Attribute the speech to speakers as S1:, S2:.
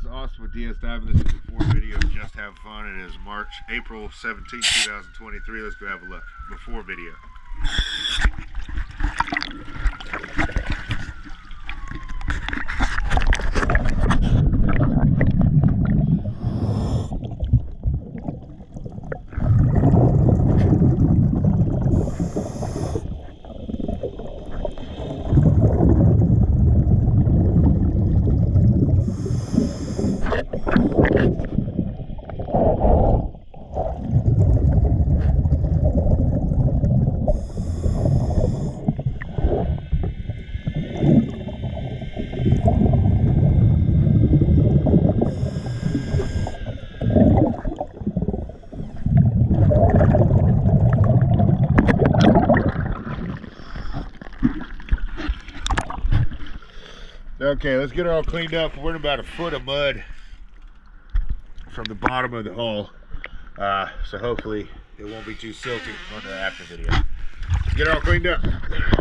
S1: guys, Austin with DS Diving. This is the before video of Just Have Fun. It is April 17, 2023. Let's go have a look. Before video. Okay, let's get it all cleaned up. We're in about a foot of mud from the bottom of the hull, so hopefully it won't be too silty on the after video. Get it all cleaned up.